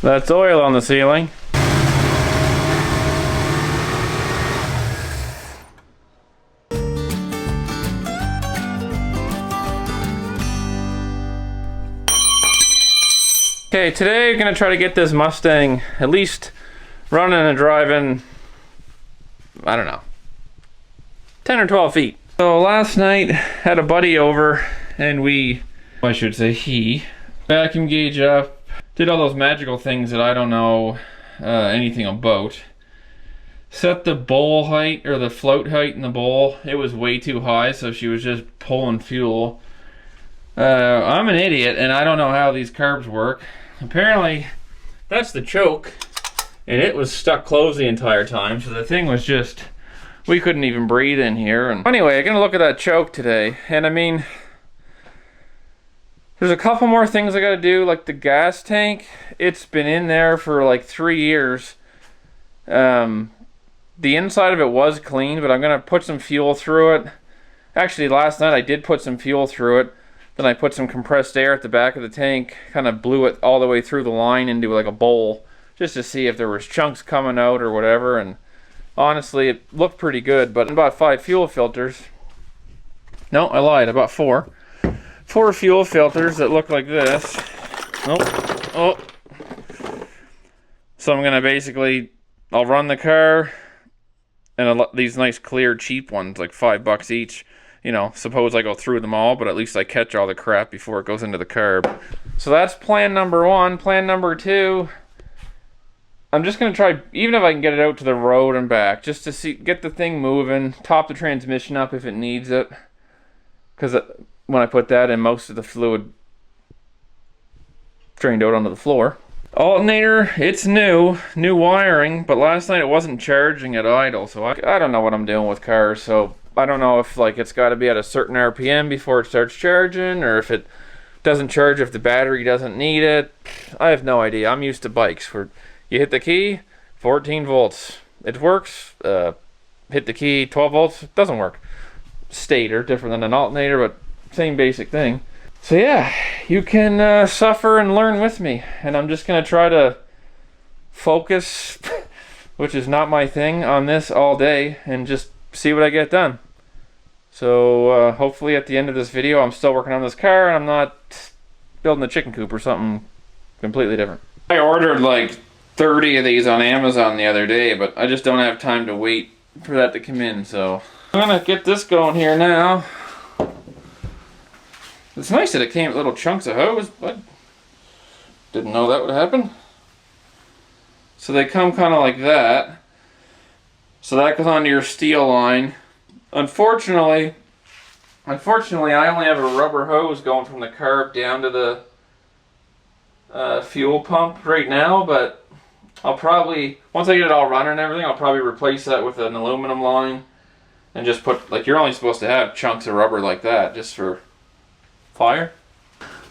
That's oil on the ceiling. Okay, today I'm gonna try to get this Mustang at least running and driving, I don't know, 10 or 12 feet. So last night, had a buddy over and I should say he, vacuum gauge up, did all those magical things that I don't know anything about. Set the bowl height, or the float height in the bowl. It was way too high, so she was just pulling fuel. I'm an idiot and I don't know how these carbs work. Apparently that's the choke and it was stuck closed the entire time, so the thing was just, we couldn't even breathe in here. And anyway, I'm gonna look at that choke today, and I mean, there's a couple more things I gotta do, like the gas tank. It's been in there for like 3 years. The inside of it was clean, but I'm gonna put some fuel through it. Actually, last night I did put some fuel through it. Then I put some compressed air at the back of the tank, kind of blew it all the way through the line into like a bowl, just to see if there was chunks coming out or whatever. And honestly, it looked pretty good. But I bought 5 fuel filters. No, I lied. I bought 4. 4 fuel filters that look like this. Nope. Oh. So I'm gonna basically, I'll run the car, and these nice clear cheap ones, like $5 each. You know, suppose I go through them all, but at least I catch all the crap before it goes into the carb. So that's plan number 1. Plan number 2, I'm just gonna try, even if I can get it out to the road and back, just to see, get the thing moving, top the transmission up if it needs it. Because when I put that in, most of the fluid drained out onto the floor. Alternator, it's new wiring, but last night it wasn't charging at idle, so I don't know what I'm doing with cars. So I don't know if like it's got to be at a certain RPM before it starts charging, or if it doesn't charge if the battery doesn't need it. I have no idea. I'm used to bikes where you hit the key, 14 volts. It works. Hit the key, 12 volts. It doesn't work. Stator, different than an alternator, but same basic thing. So yeah, you can suffer and learn with me. And I'm just going to try to focus, which is not my thing, on this all day and just see what I get done. So hopefully at the end of this video I'm still working on this car and I'm not building a chicken coop or something completely different. I ordered like 30 of these on Amazon the other day, but I just don't have time to wait for that to come in, so I'm gonna get this going here now. It's nice that it came with little chunks of hose, but didn't know that would happen. So they come kind of like that. So that goes onto your steel line. Unfortunately, I only have a rubber hose going from the carb down to the fuel pump right now, but I'll probably, once I get it all running and everything, I'll probably replace that with an aluminum line and just put, like, you're only supposed to have chunks of rubber like that just for fire.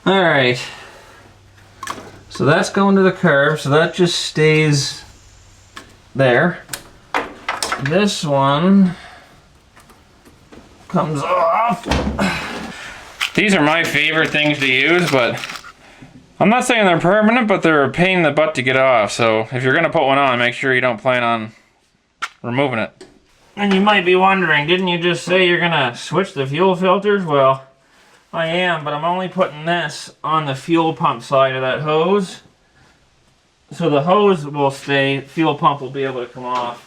Alright, so that's going to the carb, so that just stays there. This one comes off. These are my favorite things to use, but I'm not saying they're permanent, but they're a pain in the butt to get off. So if you're gonna put one on, make sure you don't plan on removing it. And you might be wondering, didn't you just say you're gonna switch the fuel filters? Well, I am, but I'm only putting this on the fuel pump side of that hose. So the hose will stay, fuel pump will be able to come off.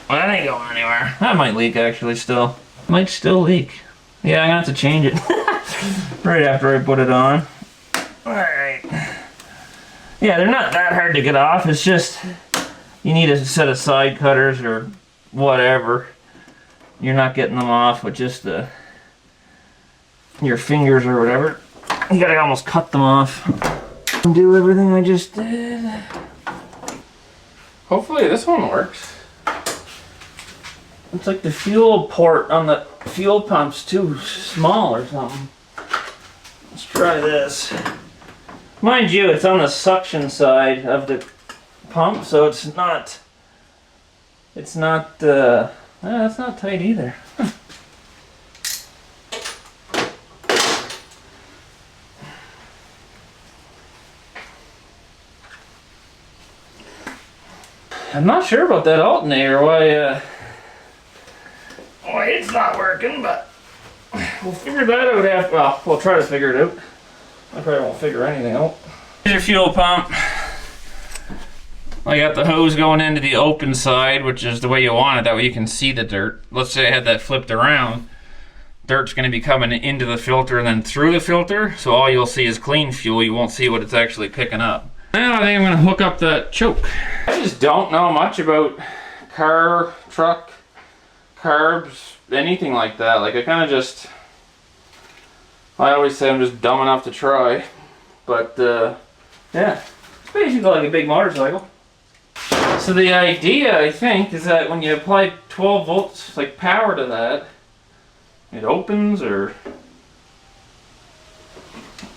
Well, that ain't going anywhere. That might leak actually still. Might still leak. Yeah, I'm gonna have to change it right after I put it on. Alright. Yeah, they're not that hard to get off. It's just you need a set of side cutters or whatever. You're not getting them off with just your fingers or whatever. You gotta almost cut them off. Do everything I just did. Hopefully this one works. It's like the fuel port on the fuel pump's too small or something. Let's try this. Mind you, it's on the suction side of the pump, so it's not that's not tight either. I'm not sure about that alternator, why it's not working, but we'll figure that out after. Well, we'll try to figure it out. I probably won't figure anything out. Here's your fuel pump. I got the hose going into the open side, which is the way you want it. That way you can see the dirt. Let's say I had that flipped around. Dirt's going to be coming into the filter and then through the filter. So all you'll see is clean fuel. You won't see what it's actually picking up. Now I think I'm going to hook up that choke. I just don't know much about car, truck, carbs, anything like that. Like I kind of just... I always say I'm just dumb enough to try. But yeah, it's basically like a big motorcycle. So the idea, I think, is that when you apply 12 volts like power to that, it opens, or...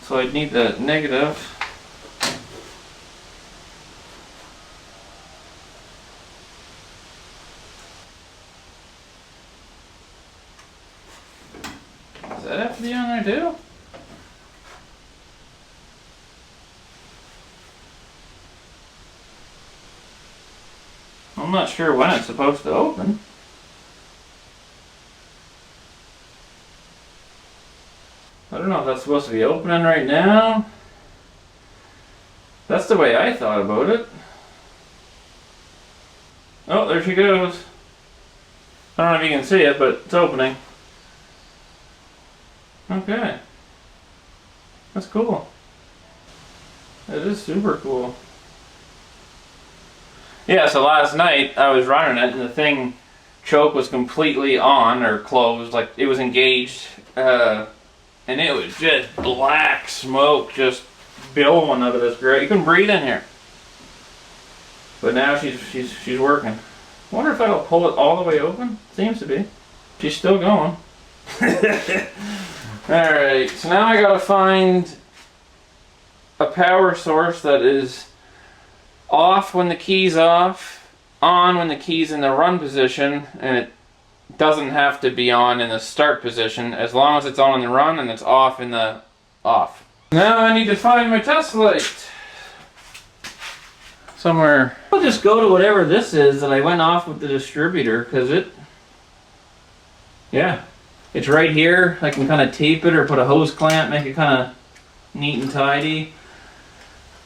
So I'd need the negative. Does that have to be on there too? I'm not sure when it's supposed to open. I don't know if that's supposed to be opening right now. That's the way I thought about it. Oh, there she goes. I don't know if you can see it, but it's opening. Okay. That's cool. That is super cool. Yeah, so last night I was running it and the thing, choke was completely on or closed, like it was engaged, and it was just black smoke just billowing out of this grate. You couldn't breathe in here. But now she's working. I wonder if that'll pull it all the way open. Seems to be. She's still going. Alright, so now I gotta find a power source that is off when the key's off, on when the key's in the run position, and it doesn't have to be on in the start position as long as it's on in the run and it's off in the off. Now I need to find my test light somewhere. I'll just go to whatever this is that I went off with the distributor, because yeah, it's right here. I can kind of tape it or put a hose clamp, make it kind of neat and tidy.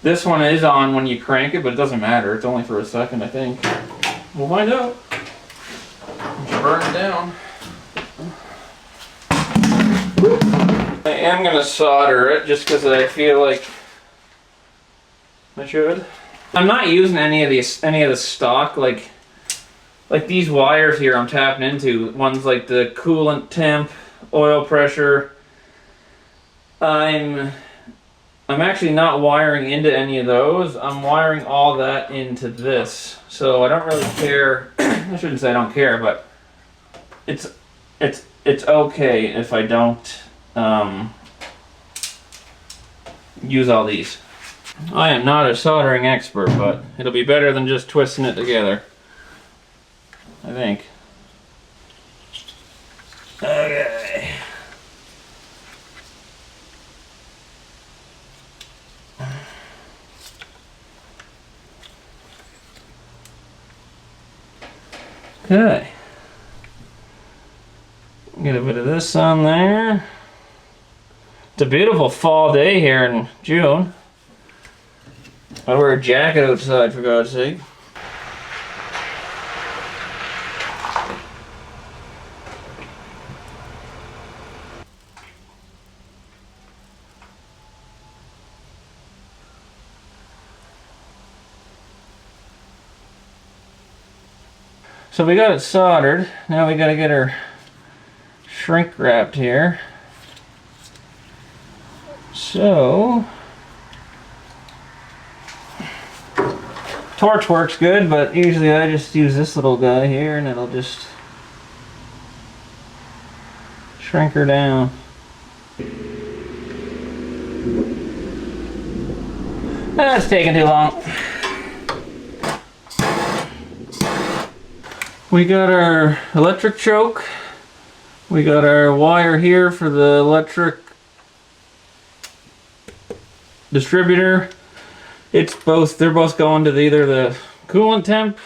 This one is on when you crank it, but it doesn't matter. It's only for a second, I think. We'll find out. Burn it down. I am going to solder it just because I feel like I should. I'm not using any of the stock, like these wires here I'm tapping into. One's like the coolant temp, oil pressure. I'm actually not wiring into any of those. I'm wiring all that into this. So I don't really care. I shouldn't say I don't care, but it's okay if I don't use all these. I am not a soldering expert, but it'll be better than just twisting it together, I think. Okay. Okay. Get a bit of this on there. It's a beautiful fall day here in June. I wear a jacket outside, for God's sake. So we got it soldered. Now we got to get her shrink wrapped here. So torch works good, but usually I just use this little guy here and it'll just shrink her down. That's taking too long. We got our electric choke. We got our wire here for the electric distributor. They're both going to either the coolant temp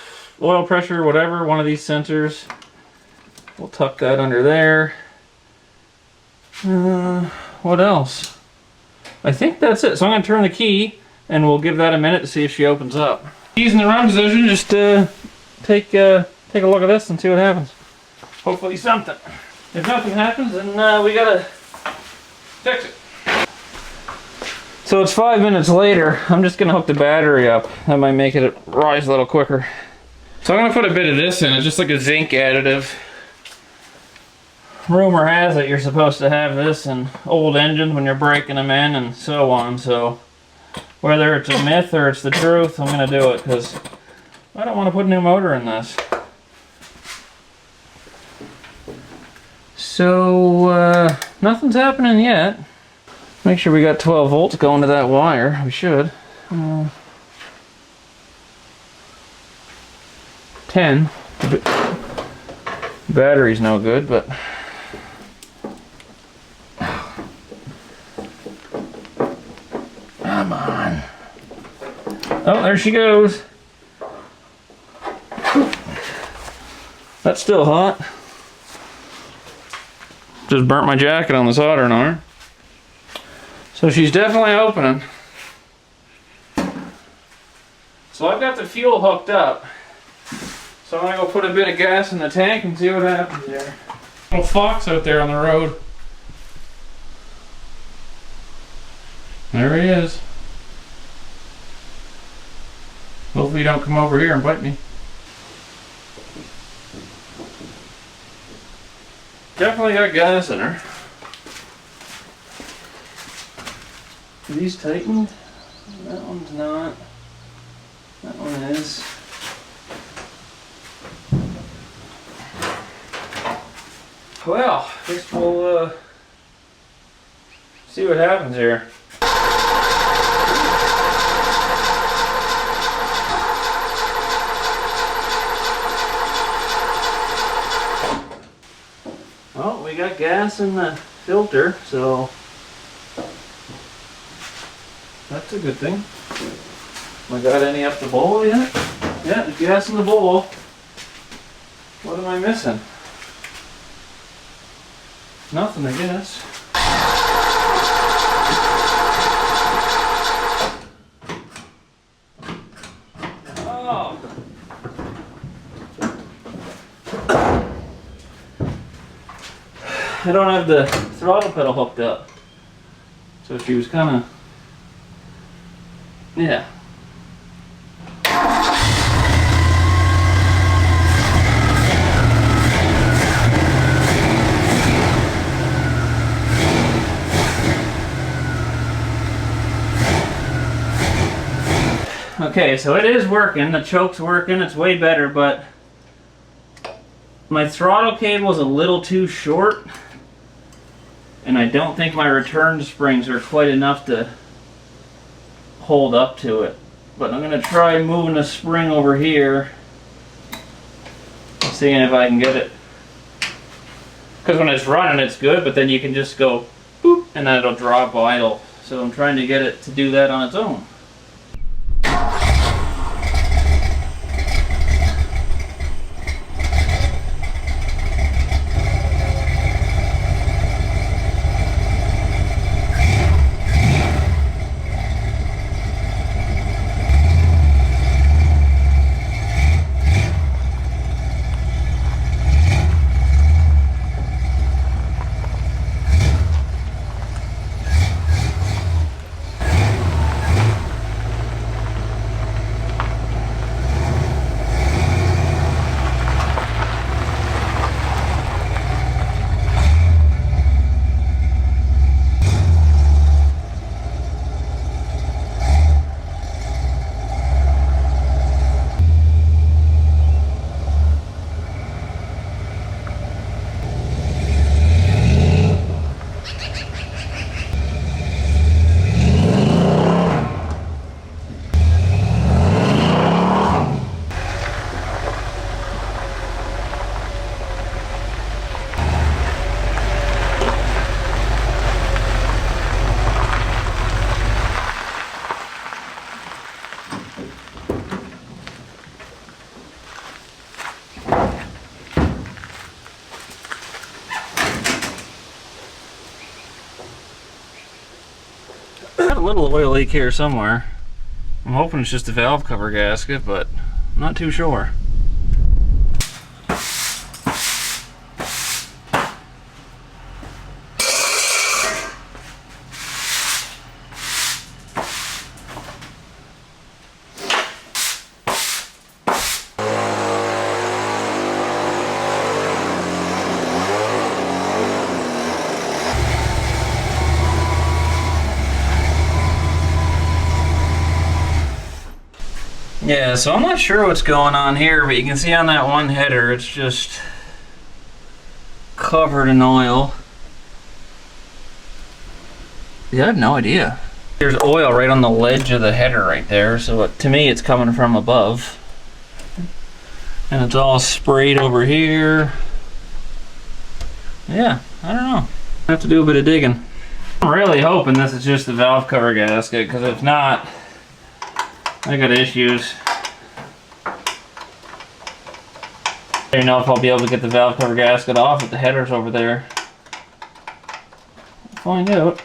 oil pressure, whatever, one of these sensors. We'll tuck that under there. What else? I think that's it. So I'm going to turn the key and we'll give that a minute to see if she opens up. Keys in the run position, just take a look at this and see what happens. Hopefully something. If nothing happens, then we gotta fix it. So it's 5 minutes later. I'm just gonna hook the battery up. That might make it rise a little quicker. So I'm gonna put a bit of this in. It's just like a zinc additive. Rumor has it you're supposed to have this in old engines when you're breaking them in and so on. So whether it's a myth or it's the truth, I'm gonna do it because I don't want to put a new motor in this. So nothing's happening yet. Make sure we got 12 volts going to that wire. We should. 10. Battery's no good, but come on. Oh, there she goes. That's still hot. Just burnt my jacket on the soldering iron. So she's definitely opening. So I've got the fuel hooked up. So I'm gonna go put a bit of gas in the tank and see what happens there. Little fox out there on the road. There he is. Hopefully he don't come over here and bite me. Definitely got gas in her. Are these tightened? That one's not. That one is. Well, I guess we'll see what happens here. Well, we got gas in the filter, so that's a good thing. I got any up the bowl yet? Yeah, there's gas in the bowl. What am I missing? Nothing, I guess. Oh. I don't have the throttle pedal hooked up. So she was kind of, yeah. Okay, so it is working, the choke's working, it's way better, but my throttle cable is a little too short, and I don't think my return springs are quite enough to hold up to it. But I'm going to try moving the spring over here, seeing if I can get it. Because when it's running it's good, but then you can just go boop, and then it'll drop idle. So I'm trying to get it to do that on its own. little oil leak here somewhere. I'm hoping it's just a valve cover gasket, but I'm not too sure. Yeah, so I'm not sure what's going on here, but you can see on that one header, it's just covered in oil. Yeah, I have no idea. There's oil right on the ledge of the header right there, so to me it's coming from above. And it's all sprayed over here. Yeah, I don't know. I have to do a bit of digging. I'm really hoping this is just the valve cover gasket, because if not, I got issues. I don't know if I'll be able to get the valve cover gasket off if the header's over there. We'll find out.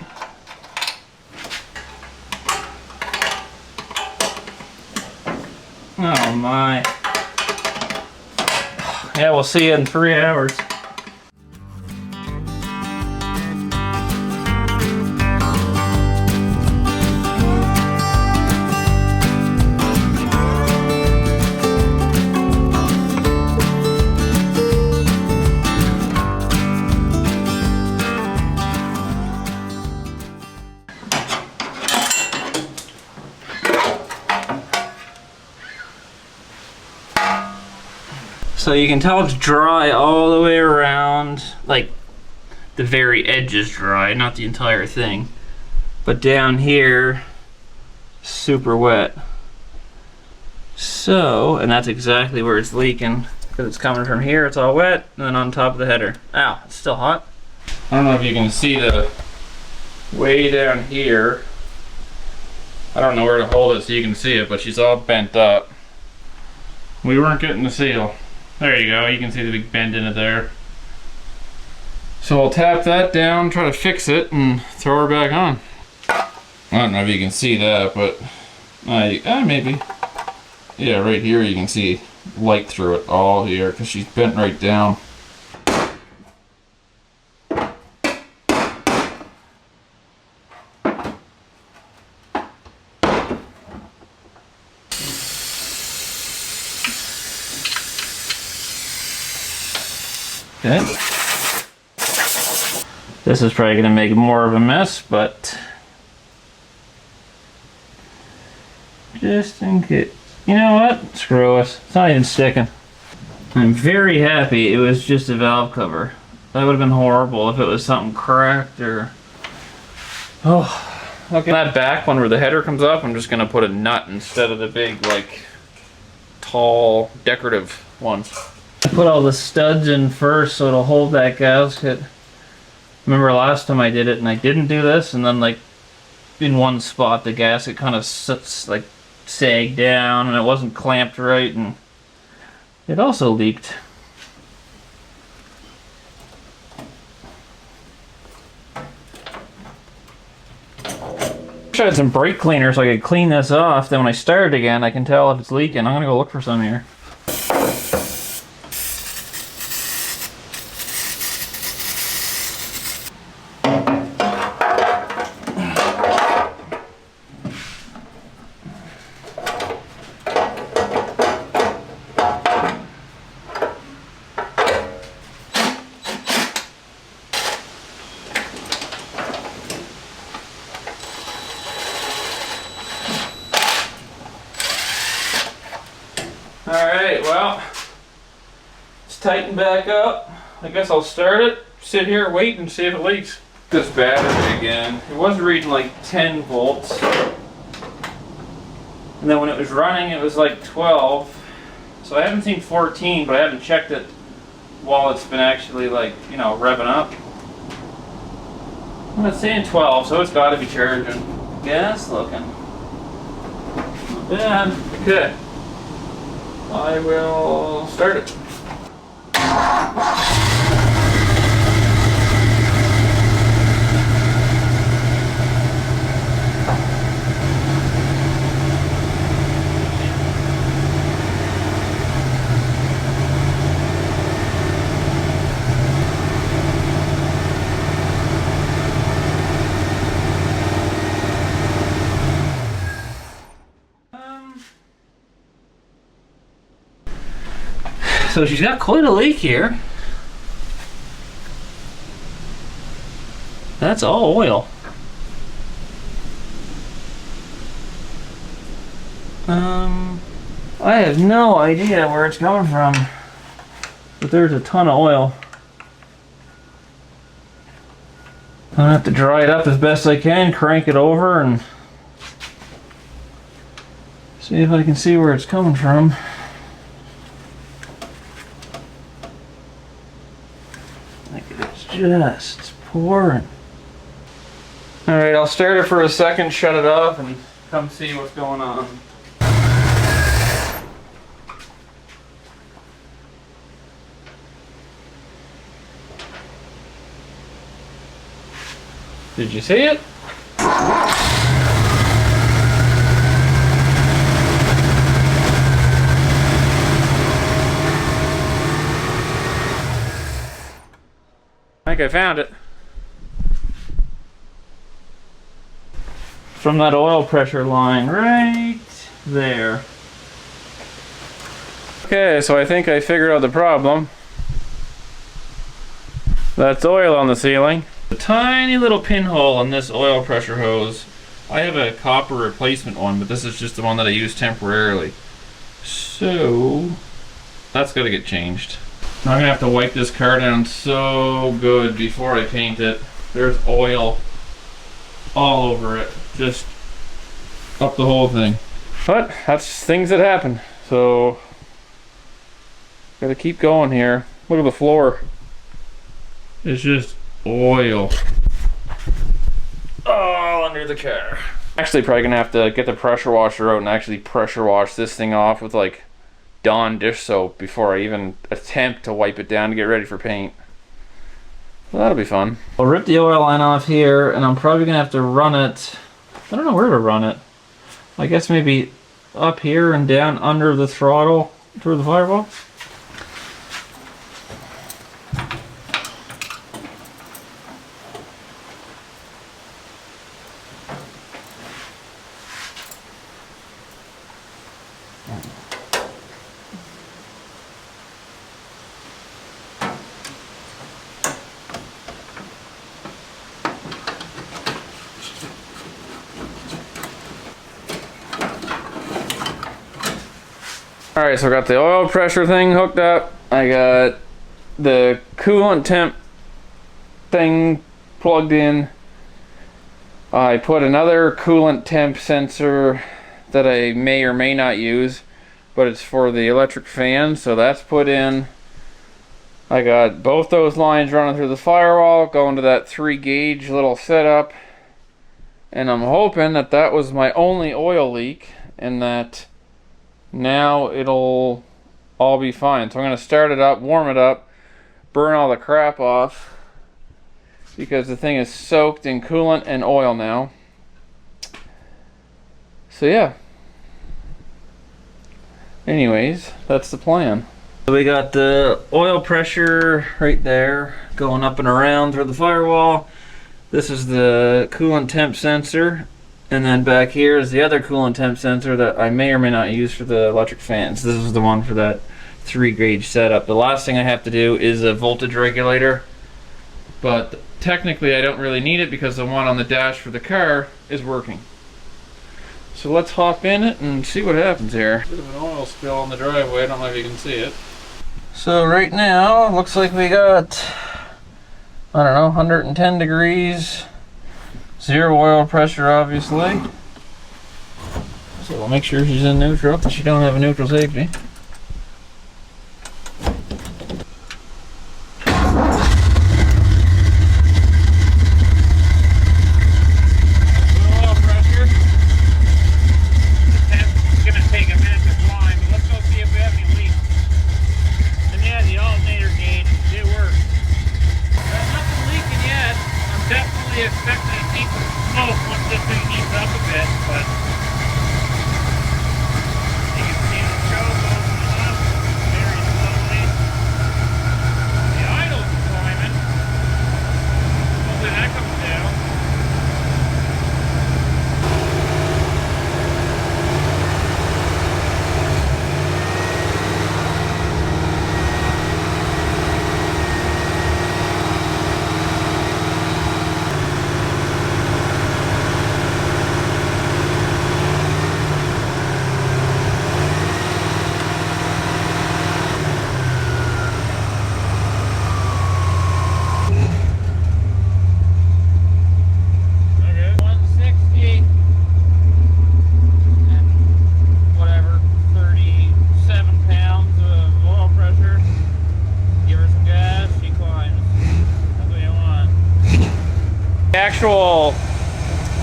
Oh my. Yeah, we'll see you in 3 hours. So you can tell it's dry all the way around, like the very edge is dry, not the entire thing. But down here, super wet. So, and that's exactly where it's leaking, because it's coming from here, it's all wet, and then on top of the header. Ow, it's still hot. I don't know if you can see the way down here. I don't know where to hold it so you can see it, but she's all bent up. We weren't getting the seal. There you go, you can see the big bend in it there. So I'll tap that down, try to fix it, and throw her back on. I don't know if you can see that, but maybe. Yeah, right here you can see light through it all here, because she's bent right down. Okay. This is probably going to make more of a mess, but just in case. You know what? Screw it. It's not even sticking. I'm very happy it was just a valve cover. That would have been horrible if it was something cracked or... Oh, look at that back one where the header comes up. I'm just going to put a nut instead of the big, like, tall, decorative one. I put all the studs in first so it'll hold that gasket. Remember last time I did it and I didn't do this, and then like in one spot the gasket kind of like sagged down and it wasn't clamped right, and it also leaked. I had some brake cleaner so I could clean this off, then when I start it again I can tell if it's leaking. I'm gonna go look for some here. Alright, well, it's tightened back up. I guess I'll start it, sit here, wait, and see if it leaks. This battery again, it was reading like 10 volts. And then when it was running, it was like 12. So I haven't seen 14, but I haven't checked it while it's been actually, like, you know, revving up. And it's saying 12, so it's got to be charging. Gas looking. Not bad. Okay. I will start it. So she's got quite a leak here. That's all oil. I have no idea where it's coming from, but there's a ton of oil. I'm gonna have to dry it up as best I can, crank it over, and see if I can see where it's coming from. Like it's just pouring. Alright, I'll start it for a second, shut it off, and come see what's going on. Did you see it? I think I found it. From that oil pressure line right there. Okay, so I think I figured out the problem. That's oil on the ceiling. A tiny little pinhole in this oil pressure hose. I have a copper replacement one, but this is just the one that I use temporarily. So that's got to get changed. I'm gonna have to wipe this car down so good before I paint it. There's oil all over it, just up the whole thing. But that's things that happen. So gotta keep going here. Look at the floor. It's just oil all under the car. Actually, probably gonna have to get the pressure washer out and actually pressure wash this thing off with like Dawn dish soap before I even attempt to wipe it down to get ready for paint. Well, that'll be fun. I'll rip the oil line off here, and I'm probably gonna have to run it. I don't know where to run it. I guess maybe up here and down under the throttle through the firewall. Alright, so I got the oil pressure thing hooked up. I got the coolant temp thing plugged in. I put another coolant temp sensor that I may or may not use, but it's for the electric fan, so that's put in. I got both those lines running through the firewall, going to that 3-gauge little setup, and I'm hoping that that was my only oil leak and that now it'll all be fine. So I'm going to start it up, warm it up, burn all the crap off, because the thing is soaked in coolant and oil now. So yeah. Anyways, that's the plan. So we got the oil pressure right there going up and around through the firewall. This is the coolant temp sensor. And then back here is the other coolant temp sensor that I may or may not use for the electric fans. This is the one for that 3-gauge setup. The last thing I have to do is a voltage regulator, but technically I don't really need it because the one on the dash for the car is working. So let's hop in it and see what happens here. Bit of an oil spill on the driveway, I don't know if you can see it. So right now, it looks like we got, I don't know, 110 degrees. Zero oil pressure, obviously. So we'll make sure she's in neutral because she don't have a neutral safety. Oil pressure. It's gonna take a minute to climb, but let's go see if we have any leaks. And yeah, the alternator gauge did work. There's nothing leaking yet. I'm definitely expecting to keep the smoke once this thing heats up a bit, but you can see the strobe actual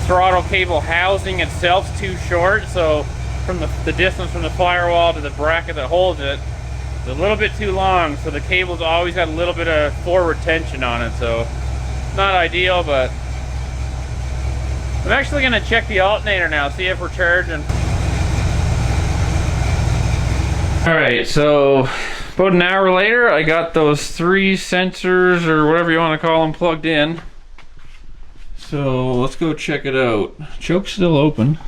throttle cable housing itself's too short, so from the distance from the firewall to the bracket that holds it, it's a little bit too long, so the cable's always got a little bit of forward tension on it, so not ideal, but I'm actually gonna check the alternator now, see if we're charging. Alright, so about an hour later, I got those 3 sensors, or whatever you want to call them, plugged in. So let's go check it out. Choke's still open.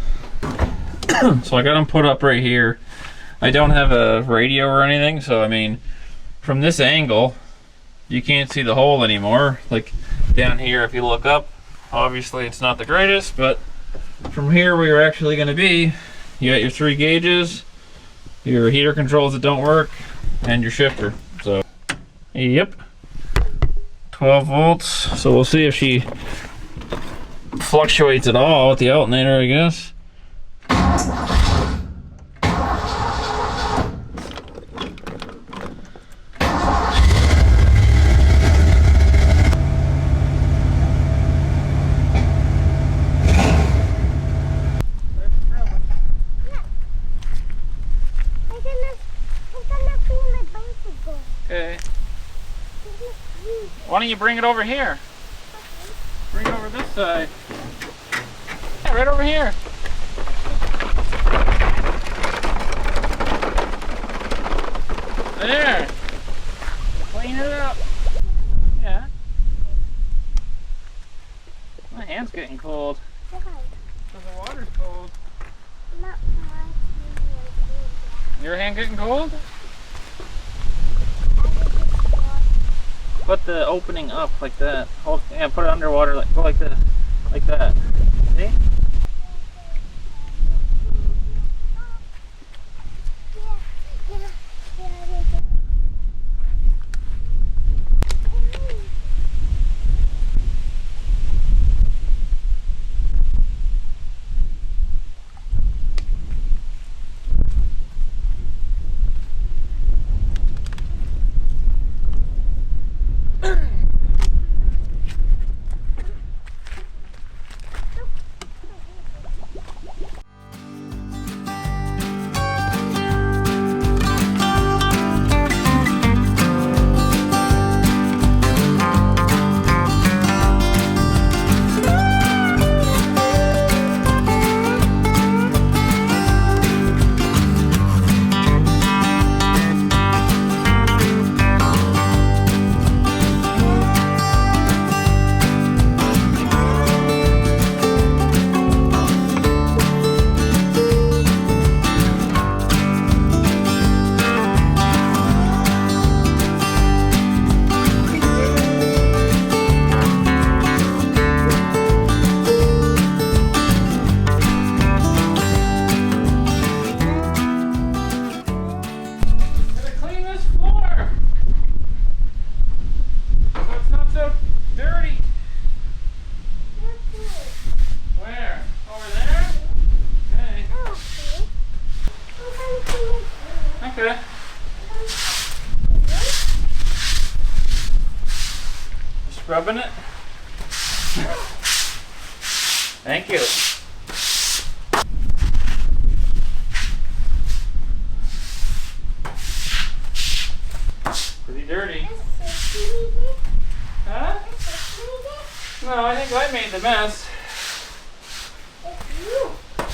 So I got them put up right here. I don't have a radio or anything, so I mean, from this angle, you can't see the hole anymore. Like down here, if you look up, obviously it's not the greatest, but from here where you're actually going to be, you got your 3 gauges, your heater controls that don't work, and your shifter. So, yep, 12 volts. So we'll see if she fluctuates at all with the alternator, I guess. Okay. Why don't you bring it over here? Bring it over this side. Yeah, right over here. There. Clean it up. Yeah. My hand's getting cold. Because the water's cold. Your hand getting cold? Put the opening up like that. Hold, yeah, put it underwater, like go like this, like that. See? Okay. Scrubbing it. Thank you. Pretty dirty. Huh? No, I think I made the mess.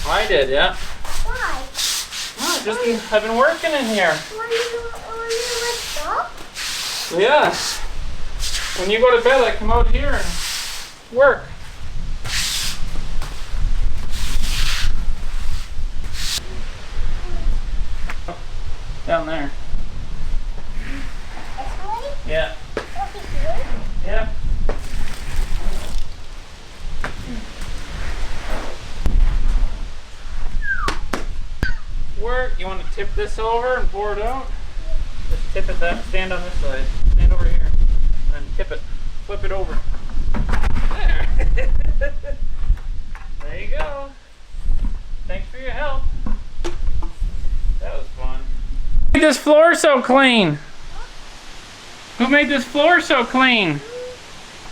I did, yeah. Why? Oh, I've been working in here. When you wake up? Yeah. When you go to bed, I come out here and work. Down there. This way? Yeah. Over here? Yeah. Work. You want to tip this over and pour it out? Just tip it that. Stand on this side. Stand over here. And tip it. Flip it over. There. There you go. Thanks for your help. That was fun. Who made this floor so clean? Who made this floor so clean?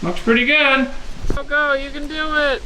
Looks pretty good. Go, go, you can do it.